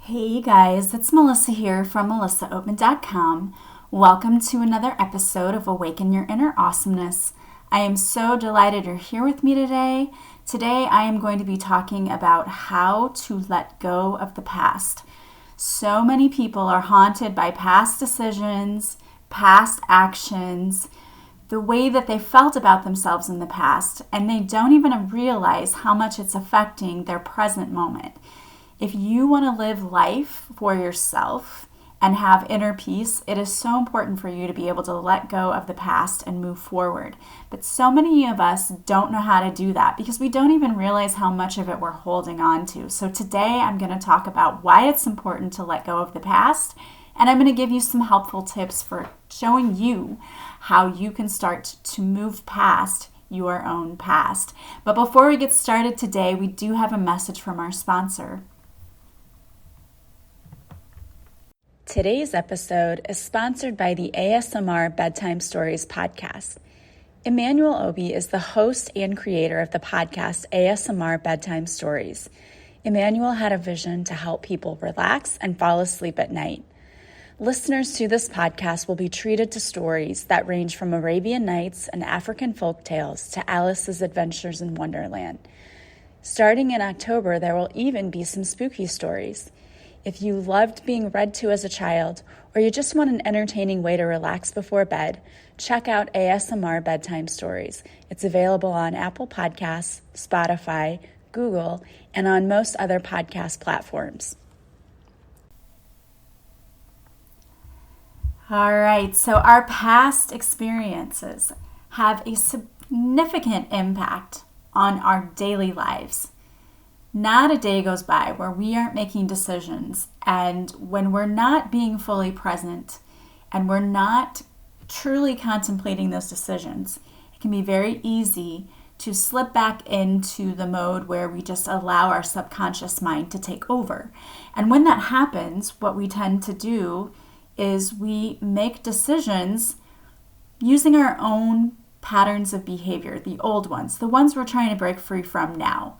Hey you guys, it's Melissa here from melissaoatman.com. Welcome to another episode of Awaken Your Inner Awesomeness. I am so delighted you're here with me today. Today I am going to be talking about how to let go of the past. So many people are haunted by past decisions, past actions, the way that they felt about themselves in the past, and they don't even realize how much it's affecting their present moment. If you want to live life for yourself and have inner peace, it is so important for you to be able to let go of the past and move forward. But so many of us don't know how to do that because we don't even realize how much of it we're holding on to. So today I'm going to talk about why it's important to let go of the past, and I'm going to give you some helpful tips for showing you how you can start to move past your own past. But before we get started today, we do have a message from our sponsor. Today's episode is sponsored by the ASMR Bedtime Stories podcast. Emmanuel Obi is the host and creator of the podcast ASMR Bedtime Stories. Emmanuel had a vision to help people relax and fall asleep at night. Listeners to this podcast will be treated to stories that range from Arabian Nights and African folk tales to Alice's Adventures in Wonderland. Starting in October, there will even be some spooky stories. If you loved being read to as a child, or you just want an entertaining way to relax before bed, check out ASMR Bedtime Stories. It's available on Apple Podcasts, Spotify, Google, and on most other podcast platforms. All right, so our past experiences have a significant impact on our daily lives. Not a day goes by where we aren't making decisions, and when we're not being fully present and we're not truly contemplating those decisions, it can be very easy to slip back into the mode where we just allow our subconscious mind to take over. And when that happens, what we tend to do is we make decisions using our own patterns of behavior, the old ones, the ones we're trying to break free from now.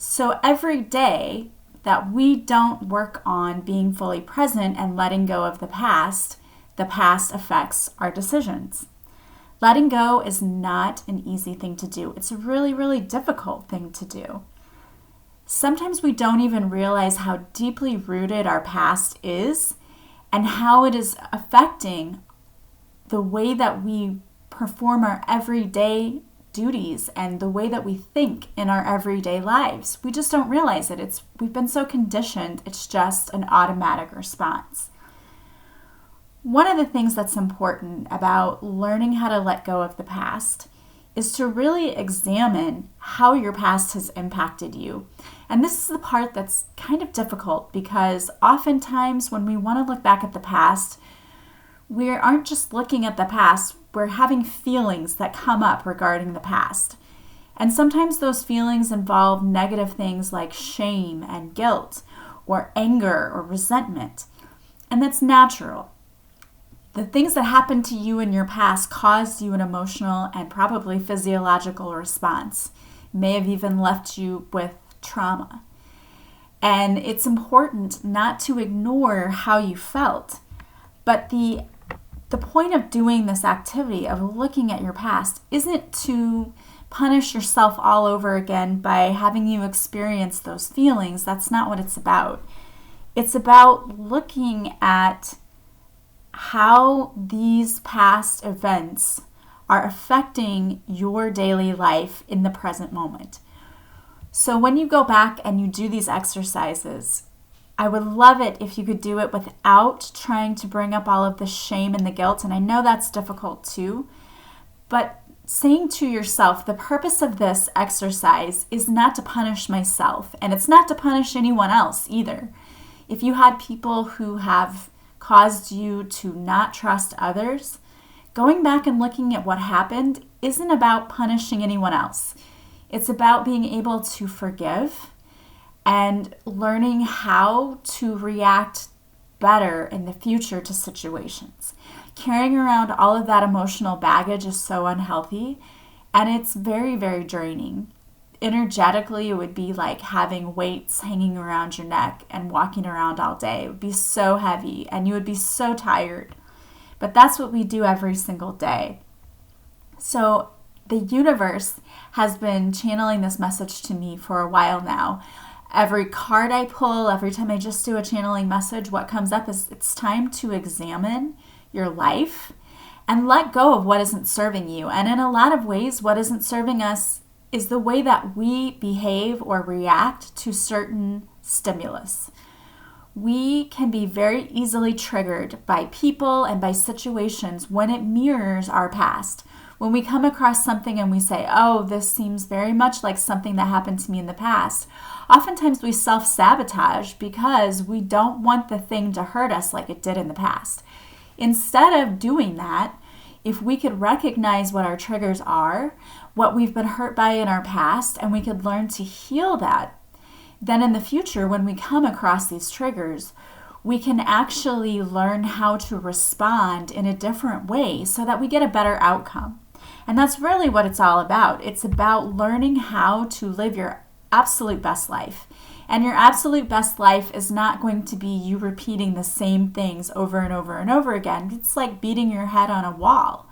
So every day that we don't work on being fully present and letting go of the past affects our decisions. Letting go is not an easy thing to do. It's a really, really difficult thing to do. Sometimes we don't even realize how deeply rooted our past is and how it is affecting the way that we perform our everyday duties and the way that we think in our everyday lives. We just don't realize it. We've been so conditioned, it's just an automatic response. One of the things that's important about learning how to let go of the past is to really examine how your past has impacted you. And this is the part that's kind of difficult because oftentimes when we want to look back at the past, we aren't just looking at the past, we're having feelings that come up regarding the past. And sometimes those feelings involve negative things like shame and guilt or anger or resentment. And that's natural. The things that happened to you in your past caused you an emotional and probably physiological response. May have even left you with trauma. And it's important not to ignore how you felt, but the point of doing this activity of looking at your past isn't to punish yourself all over again by having you experience those feelings. That's not what it's about. It's about looking at how these past events are affecting your daily life in the present moment. So when you go back and you do these exercises, I would love it if you could do it without trying to bring up all of the shame and the guilt. And I know that's difficult too. But saying to yourself, the purpose of this exercise is not to punish myself. And it's not to punish anyone else either. If you had people who have caused you to not trust others, going back and looking at what happened isn't about punishing anyone else. It's about being able to forgive and learning how to react better in the future to situations. Carrying around all of that emotional baggage is so unhealthy, and it's very, very draining. energetically, it would be like having weights hanging around your neck and walking around all day. It would be so heavy and you would be so tired. But that's what we do every single day. So the universe has been channeling this message to me for a while now. Every card I pull, every time I just do a channeling message, what comes up is it's time to examine your life and let go of what isn't serving you. And in a lot of ways, what isn't serving us is the way that we behave or react to certain stimulus. We can be very easily triggered by people and by situations when it mirrors our past. When we come across something and we say, oh, this seems very much like something that happened to me in the past, oftentimes we self-sabotage because we don't want the thing to hurt us like it did in the past. Instead of doing that, if we could recognize what our triggers are, what we've been hurt by in our past, and we could learn to heal that, then in the future, when we come across these triggers, we can actually learn how to respond in a different way so that we get a better outcome. And that's really what it's all about. It's about learning how to live your absolute best life. And your absolute best life is not going to be you repeating the same things over and over and over again. It's like beating your head on a wall.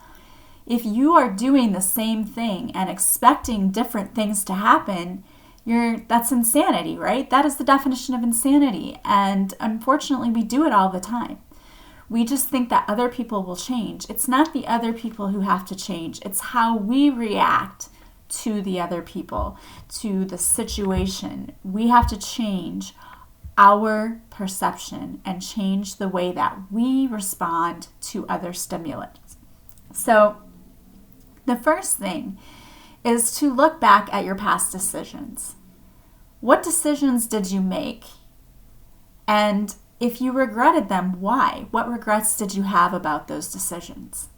If you are doing the same thing and expecting different things to happen, that's insanity, right? That is the definition of insanity. And unfortunately, we do it all the time. We just think that other people will change. It's not the other people who have to change. It's how we react to the other people, to the situation. We have to change our perception and change the way that we respond to other stimulus. So the first thing is to look back at your past decisions. What decisions did you make? And if you regretted them, why? What regrets did you have about those decisions?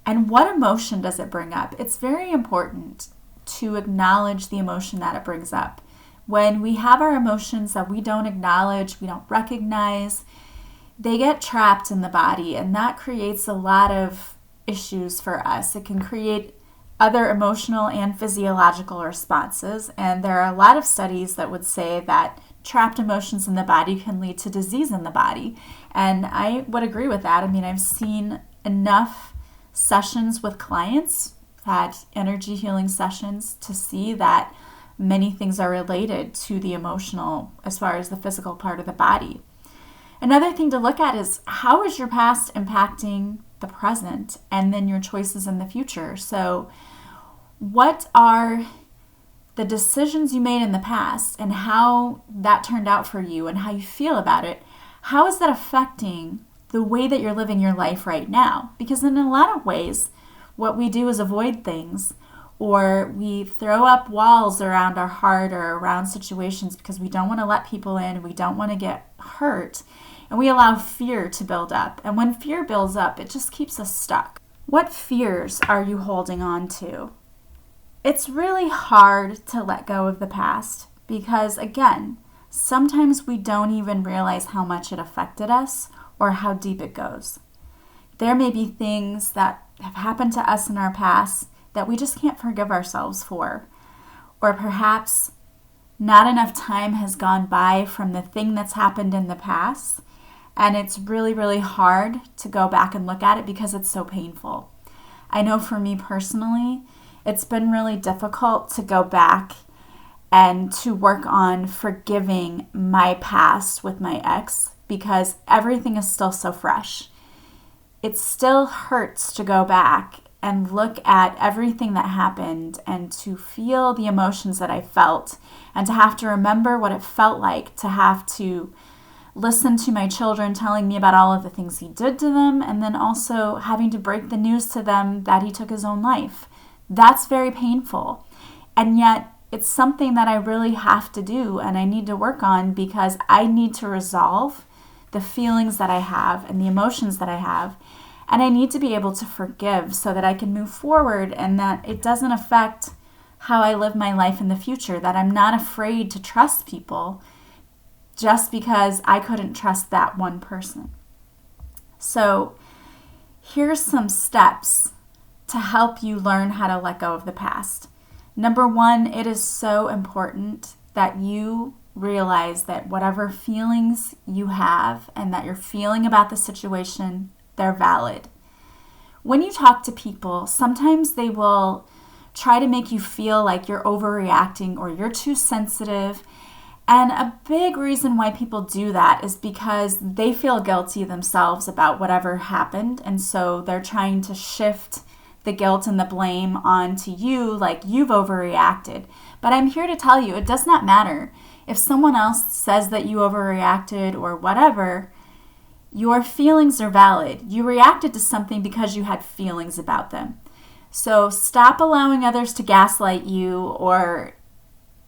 And what emotion does it bring up? It's very important to acknowledge the emotion that it brings up. When we have our emotions that we don't acknowledge, we don't recognize, they get trapped in the body, and that creates a lot of issues for us. It can create other emotional and physiological responses, and there are a lot of studies that would say that trapped emotions in the body can lead to disease in the body, and I would agree with that. I mean, I've seen enough sessions with clients, had energy healing sessions, to see that many things are related to the emotional as far as the physical part of the body. Another thing to look at is, how is your past impacting the present and then your choices in the future? So what are the decisions you made in the past and how that turned out for you and how you feel about it? How is that affecting the way that you're living your life right now? Because in a lot of ways, what we do is avoid things, or we throw up walls around our heart or around situations because we don't want to let people in, we don't want to get hurt, and we allow fear to build up. And when fear builds up, it just keeps us stuck. What fears are you holding on to? It's really hard to let go of the past because, again, sometimes we don't even realize how much it affected us or how deep it goes. There may be things that have happened to us in our past that we just can't forgive ourselves for. Or perhaps not enough time has gone by from the thing that's happened in the past, and it's really, really hard to go back and look at it because it's so painful. I know for me personally, it's been really difficult to go back and to work on forgiving my past with my ex because everything is still so fresh. It still hurts to go back and look at everything that happened and to feel the emotions that I felt and to have to remember what it felt like to have to listen to my children telling me about all of the things he did to them, and then also having to break the news to them that he took his own life. That's very painful. And yet it's something that I really have to do and I need to work on because I need to resolve the feelings that I have and the emotions that I have. And I need to be able to forgive so that I can move forward and that it doesn't affect how I live my life in the future, that I'm not afraid to trust people just because I couldn't trust that one person. So here's some steps to help you learn how to let go of the past. Number one, it is so important that you realize that whatever feelings you have and that you're feeling about the situation, they're valid. When you talk to people, sometimes they will try to make you feel like you're overreacting or you're too sensitive. And a big reason why people do that is because they feel guilty themselves about whatever happened. And so they're trying to shift the guilt and the blame onto you, like you've overreacted. But I'm here to tell you, it does not matter. If someone else says that you overreacted or whatever, your feelings are valid. You reacted to something because you had feelings about them. So stop allowing others to gaslight you or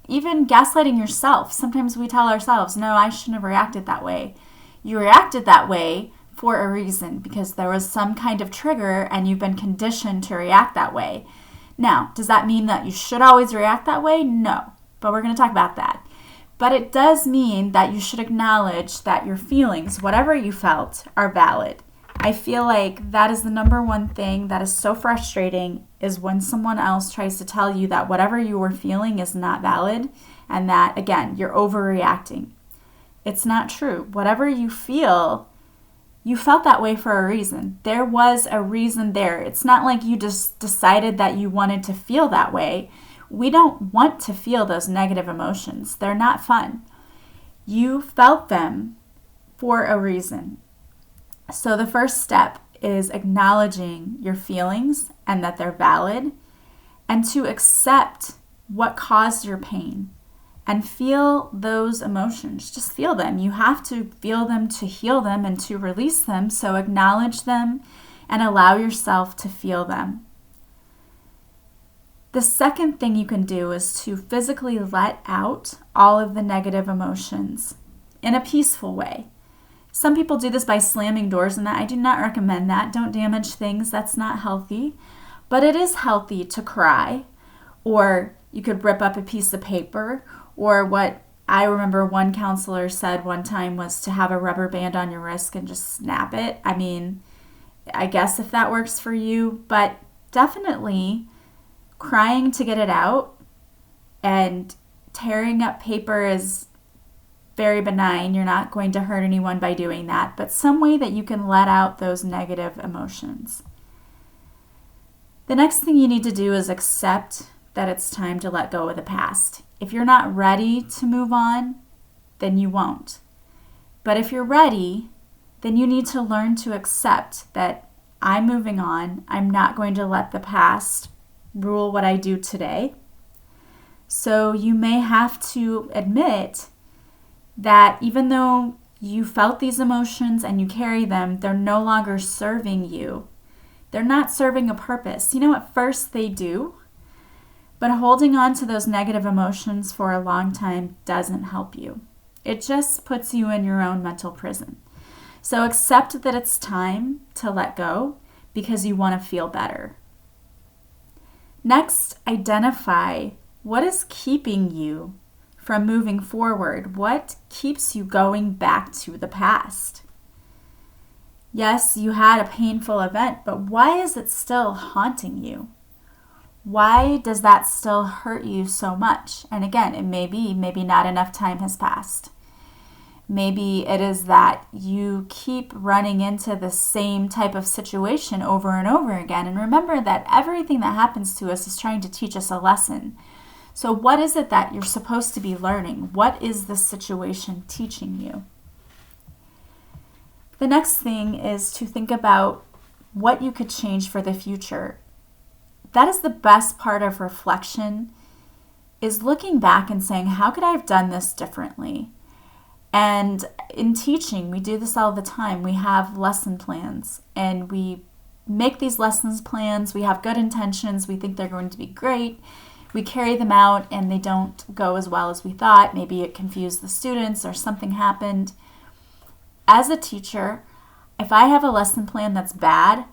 even gaslighting yourself. Sometimes we tell ourselves, no, I shouldn't have reacted that way. You reacted that way for a reason because there was some kind of trigger and you've been conditioned to react that way. Now, does that mean that you should always react that way? No, but we're going to talk about that. But it does mean that you should acknowledge that your feelings, whatever you felt, are valid. I feel like that is the number one thing that is so frustrating is when someone else tries to tell you that whatever you were feeling is not valid and that, again, you're overreacting. It's not true. Whatever you feel, you felt that way for a reason. There was a reason there. It's not like you just decided that you wanted to feel that way. We don't want to feel those negative emotions. They're not fun. You felt them for a reason. So the first step is acknowledging your feelings and that they're valid and to accept what caused your pain and feel those emotions. Just feel them. You have to feel them to heal them and to release them. So acknowledge them and allow yourself to feel them. The second thing you can do is to physically let out all of the negative emotions in a peaceful way. Some people do this by slamming doors and that. I do not recommend that. Don't damage things. That's not healthy. But it is healthy to cry, or you could rip up a piece of paper, or what I remember one counselor said one time was to have a rubber band on your wrist and just snap it. I mean, I guess if that works for you, but definitely crying to get it out and tearing up paper is very benign. You're not going to hurt anyone by doing that, but some way that you can let out those negative emotions. The next thing you need to do is accept that it's time to let go of the past. If you're not ready to move on, then you won't. But if you're ready, then you need to learn to accept that I'm moving on. I'm not going to let the past rule what I do today. So you may have to admit that even though you felt these emotions and you carry them, they're no longer serving you. They're not serving a purpose. At first they do, but holding on to those negative emotions for a long time doesn't help you. It just puts you in your own mental prison. So accept that it's time to let go because you want to feel better. Next, identify what is keeping you from moving forward. What keeps you going back to the past? Yes, you had a painful event, but why is it still haunting you? Why does that still hurt you so much? And again, it may be, maybe not enough time has passed. Maybe it is that you keep running into the same type of situation over and over again. And remember that everything that happens to us is trying to teach us a lesson. So what is it that you're supposed to be learning? What is this situation teaching you? The next thing is to think about what you could change for the future. That is the best part of reflection, is looking back and saying, how could I have done this differently? And in teaching, we do this all the time. We have lesson plans and we make these lessons plans. We have good intentions. We think they're going to be great. We carry them out and they don't go as well as we thought. Maybe it confused the students or something happened. As a teacher, if I have a lesson plan that's bad,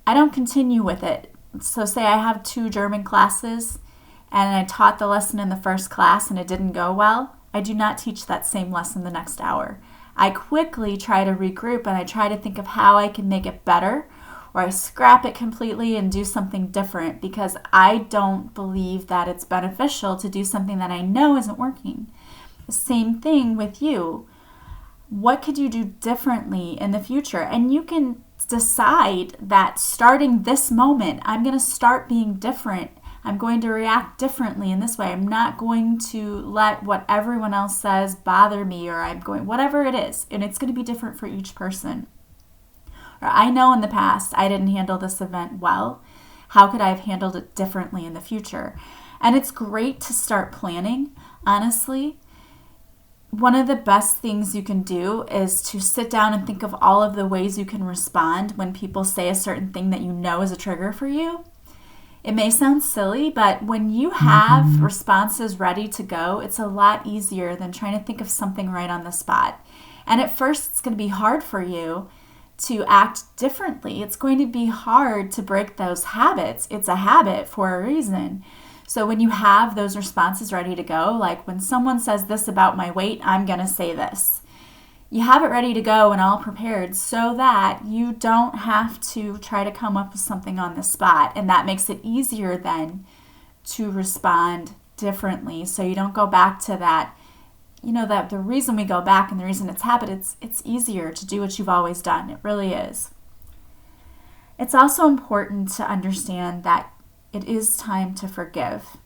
I don't continue with it. So say I have 2 German classes and I taught the lesson in the first class and it didn't go well, I do not teach that same lesson the next hour. I quickly try to regroup and I try to think of how I can make it better or I scrap it completely and do something different because I don't believe that it's beneficial to do something that I know isn't working. The same thing with you. What could you do differently in the future? And you can decide that starting this moment, I'm going to start being different. I'm going to react differently in this way. I'm not going to let what everyone else says bother me, or whatever it is. And it's going to be different for each person. Or I know in the past I didn't handle this event well. How could I have handled it differently in the future? And it's great to start planning, honestly. One of the best things you can do is to sit down and think of all of the ways you can respond when people say a certain thing that you know is a trigger for you. It may sound silly, but when you have responses ready to go, it's a lot easier than trying to think of something right on the spot. And at first, it's going to be hard for you to act differently. It's going to be hard to break those habits. It's a habit for a reason. So when you have those responses ready to go, like when someone says this about my weight, I'm going to say this. You have it ready to go and all prepared so that you don't have to try to come up with something on the spot. And that makes it easier then to respond differently. So you don't go back to that, that the reason we go back and the reason it's habit, it's easier to do what you've always done. It really is. It's also important to understand that it is time to forgive.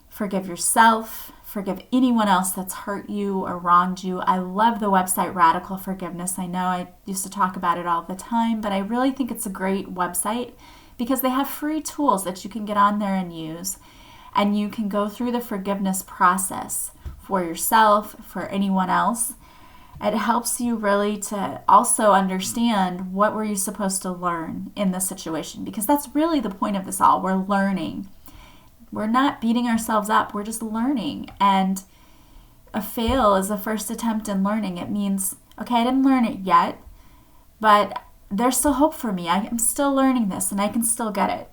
Forgive yourself. Forgive anyone else that's hurt you or wronged you. I love the website Radical Forgiveness. I know I used to talk about it all the time, but I really think it's a great website because they have free tools that you can get on there and use. And you can go through the forgiveness process for yourself, for anyone else. It helps you really to also understand what were you supposed to learn in this situation, because that's really the point of this all. We're learning. We're not beating ourselves up. We're just learning. And a fail is the first attempt in learning. It means, okay, I didn't learn it yet, but there's still hope for me. I'm still learning this and I can still get it.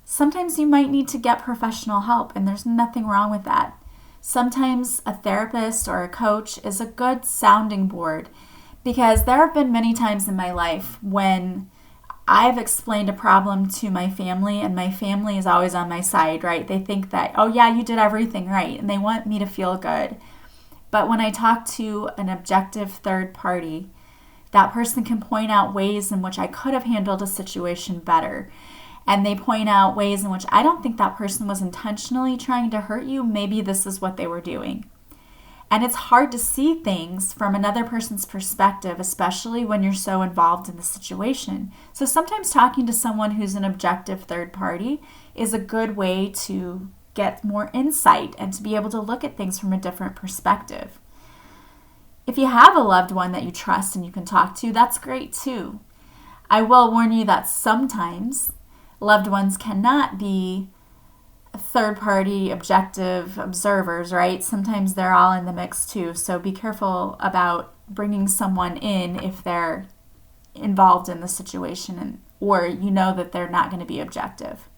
Sometimes you might need to get professional help, and there's nothing wrong with that. Sometimes a therapist or a coach is a good sounding board, because there have been many times in my life when I've explained a problem to my family, and my family is always on my side, right? They think that, oh yeah, you did everything right, and they want me to feel good. But when I talk to an objective third party, that person can point out ways in which I could have handled a situation better. And they point out ways in which I don't think that person was intentionally trying to hurt you. Maybe this is what they were doing. And it's hard to see things from another person's perspective, especially when you're so involved in the situation. So sometimes talking to someone who's an objective third party is a good way to get more insight and to be able to look at things from a different perspective. If you have a loved one that you trust and you can talk to, that's great too. I will warn you that sometimes loved ones cannot be third-party objective observers, right? Sometimes they're all in the mix too. So be careful about bringing someone in if they're involved in the situation or you know that they're not going to be objective.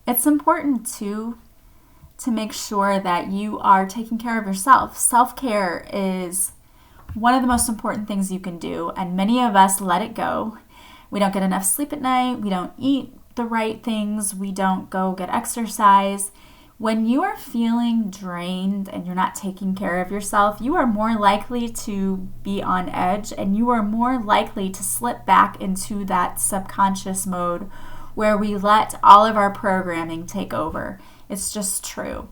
It's important too to make sure that you are taking care of yourself. Self-care is one of the most important things you can do, and many of us let it go. We don't get enough sleep at night. We don't eat the right things. We don't go get exercise. When you are feeling drained and you're not taking care of yourself, you are more likely to be on edge, and you are more likely to slip back into that subconscious mode where we let all of our programming take over. It's just true.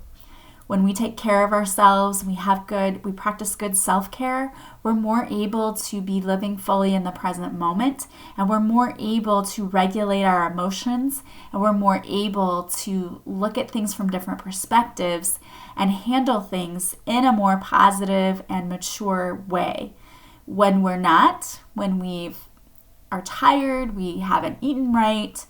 When we take care of ourselves, we practice good self-care, we're more able to be living fully in the present moment, and we're more able to regulate our emotions, and we're more able to look at things from different perspectives and handle things in a more positive and mature way. When we're not, when we are tired, we haven't eaten right,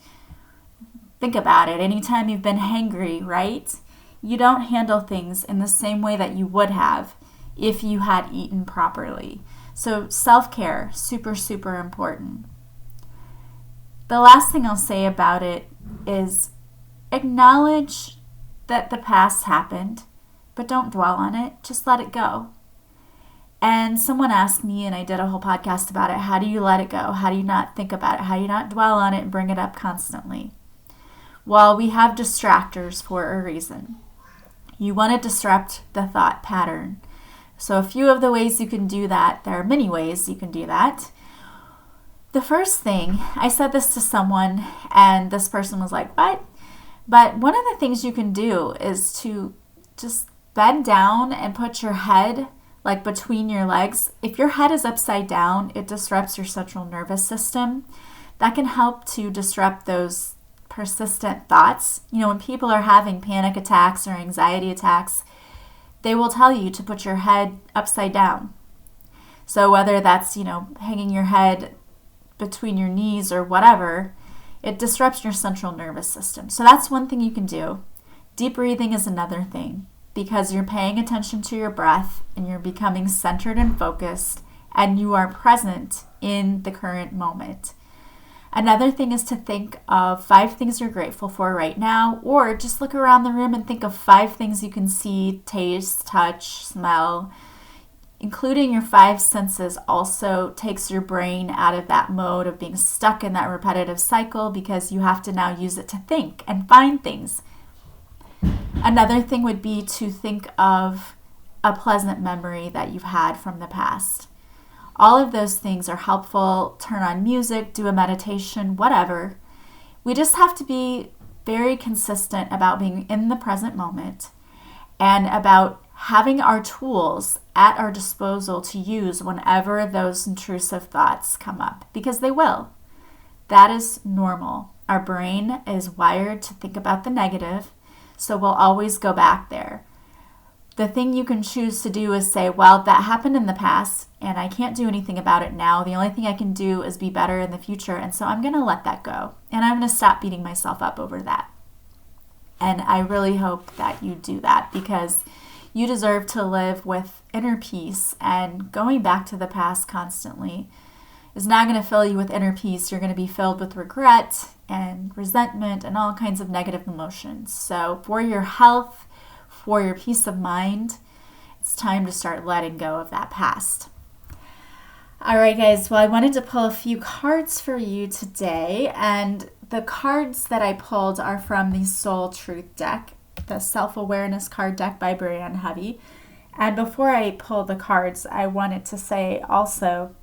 think about it. Anytime you've been hangry, right? You don't handle things in the same way that you would have if you had eaten properly. So self-care, super, super important. The last thing I'll say about it is acknowledge that the past happened, but don't dwell on it. Just let it go. And someone asked me, and I did a whole podcast about it, how do you let it go? How do you not think about it? How do you not dwell on it and bring it up constantly? Well, we have distractors for a reason. You want to disrupt the thought pattern. So a few of the ways you can do that, there are many ways you can do that. The first thing, I said this to someone, and this person was like, what? But one of the things you can do is to just bend down and put your head like between your legs. If your head is upside down, it disrupts your central nervous system. That can help to disrupt those persistent thoughts. When people are having panic attacks or anxiety attacks, they will tell you to put your head upside down. So whether that's, hanging your head between your knees or whatever, it disrupts your central nervous system. So that's one thing you can do. Deep breathing is another thing, because you're paying attention to your breath and you're becoming centered and focused, and you are present in the current moment. Another thing is to think of 5 things you're grateful for right now, or just look around the room and think of 5 things you can see, taste, touch, smell. Including your 5 senses also takes your brain out of that mode of being stuck in that repetitive cycle, because you have to now use it to think and find things. Another thing would be to think of a pleasant memory that you've had from the past. All of those things are helpful. Turn on music, do a meditation, whatever. We just have to be very consistent about being in the present moment and about having our tools at our disposal to use whenever those intrusive thoughts come up, because they will. That is normal. Our brain is wired to think about the negative, so we'll always go back there. The thing you can choose to do is say, well, that happened in the past and I can't do anything about it now. The only thing I can do is be better in the future, and so I'm going to let that go. And I'm going to stop beating myself up over that. And I really hope that you do that, because you deserve to live with inner peace, and going back to the past constantly is not going to fill you with inner peace. You're going to be filled with regret and resentment and all kinds of negative emotions. So for your health, for your peace of mind, it's time to start letting go of that past. All right, guys. Well, I wanted to pull a few cards for you today, and the cards that I pulled are from the Soul Truth deck, the Self-Awareness card deck by Brianne Hovey. And before I pull the cards, I wanted to say also,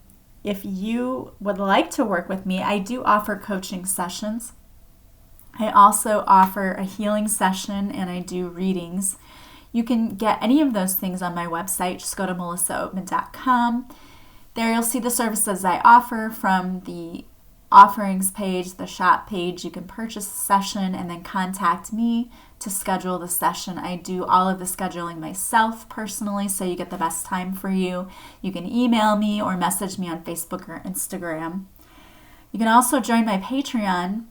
if you would like to work with me, I do offer coaching sessions. I also offer a healing session, and I do readings. You can get any of those things on my website. Just go to melissaoatman.com. There you'll see the services I offer from the offerings page, the shop page. You can purchase a session and then contact me to schedule the session. I do all of the scheduling myself personally, so you get the best time for you. You can email me or message me on Facebook or Instagram. You can also join my Patreon.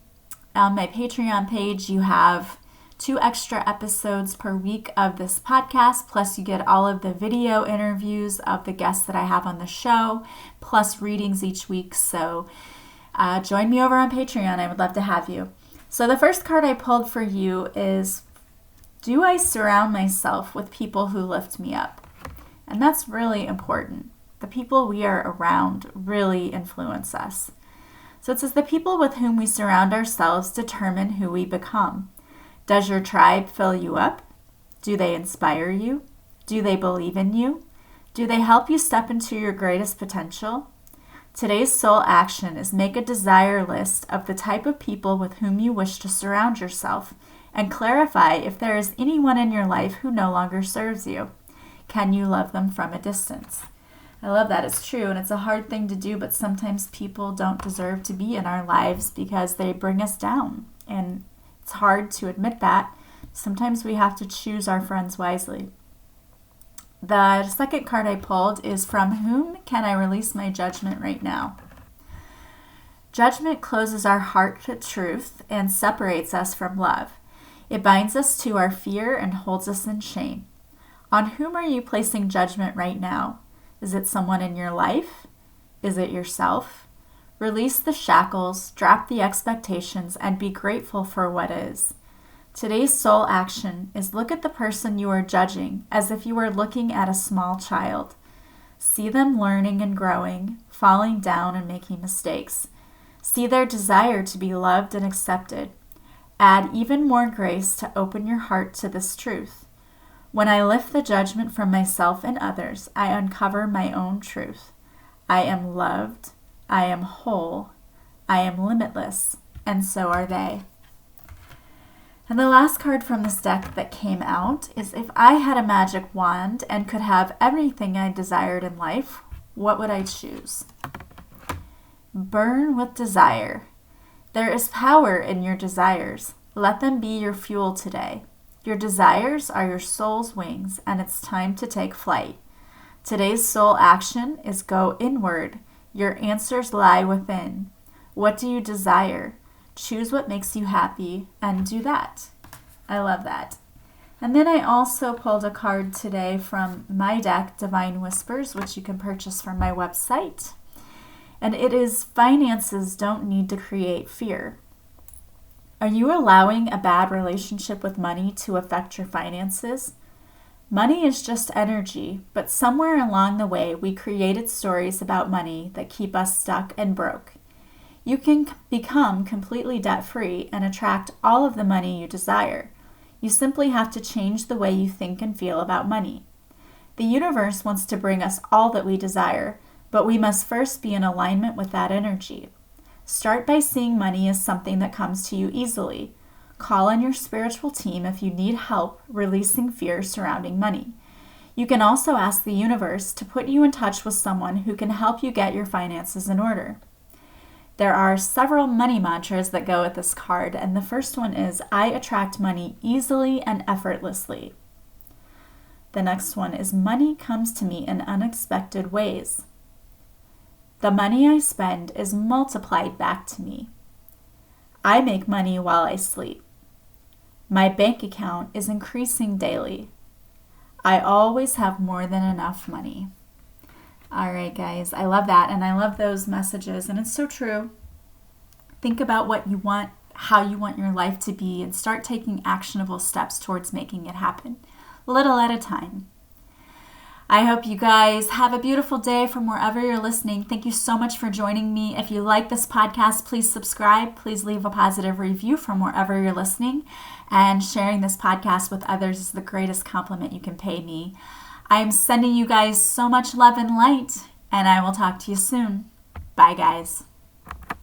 On my Patreon page, you have 2 extra episodes per week of this podcast, plus you get all of the video interviews of the guests that I have on the show, plus readings each week. So join me over on Patreon. I would love to have you. So the first card I pulled for you is, do I surround myself with people who lift me up? And that's really important. The people we are around really influence us. So it says, the people with whom we surround ourselves determine who we become. Does your tribe fill you up? Do they inspire you? Do they believe in you? Do they help you step into your greatest potential? Today's soul action is make a desire list of the type of people with whom you wish to surround yourself, and clarify if there is anyone in your life who no longer serves you. Can you love them from a distance? I love that. It's true, and it's a hard thing to do, but sometimes people don't deserve to be in our lives because they bring us down, and it's hard to admit that. Sometimes we have to choose our friends wisely. The second card I pulled is, from whom can I release my judgment right now? Judgment closes our heart to truth and separates us from love. It binds us to our fear and holds us in shame. On whom are you placing judgment right now? Is it someone in your life? Is it yourself? Release the shackles, drop the expectations, and be grateful for what is. Today's soul action is look at the person you are judging as if you were looking at a small child. See them learning and growing, falling down and making mistakes. See their desire to be loved and accepted. Add even more grace to open your heart to this truth. When I lift the judgment from myself and others, I uncover my own truth. I am loved, I am whole, I am limitless, and so are they. And the last card from this deck that came out is, if I had a magic wand and could have everything I desired in life, what would I choose? Burn with desire. There is power in your desires. Let them be your fuel today. Your desires are your soul's wings, and it's time to take flight. Today's soul action is go inward. Your answers lie within. What do you desire? Choose what makes you happy and do that. I love that. And then I also pulled a card today from my deck, Divine Whispers, which you can purchase from my website. And it is, finances don't need to create fear. Are you allowing a bad relationship with money to affect your finances? Money is just energy, but somewhere along the way we created stories about money that keep us stuck and broke. You can become completely debt-free and attract all of the money you desire. You simply have to change the way you think and feel about money. The universe wants to bring us all that we desire, but we must first be in alignment with that energy. Start by seeing money as something that comes to you easily. Call on your spiritual team if you need help releasing fear surrounding money. You can also ask the universe to put you in touch with someone who can help you get your finances in order. There are several money mantras that go with this card, and the first one is, I attract money easily and effortlessly. The next one is, money comes to me in unexpected ways. The money I spend is multiplied back to me. I make money while I sleep. My bank account is increasing daily. I always have more than enough money. All right, guys, I love that, and I love those messages, and it's so true. Think about what you want, how you want your life to be, and start taking actionable steps towards making it happen, little at a time. I hope you guys have a beautiful day from wherever you're listening. Thank you so much for joining me. If you like this podcast, please subscribe. Please leave a positive review from wherever you're listening. And sharing this podcast with others is the greatest compliment you can pay me. I am sending you guys so much love and light, and I will talk to you soon. Bye, guys.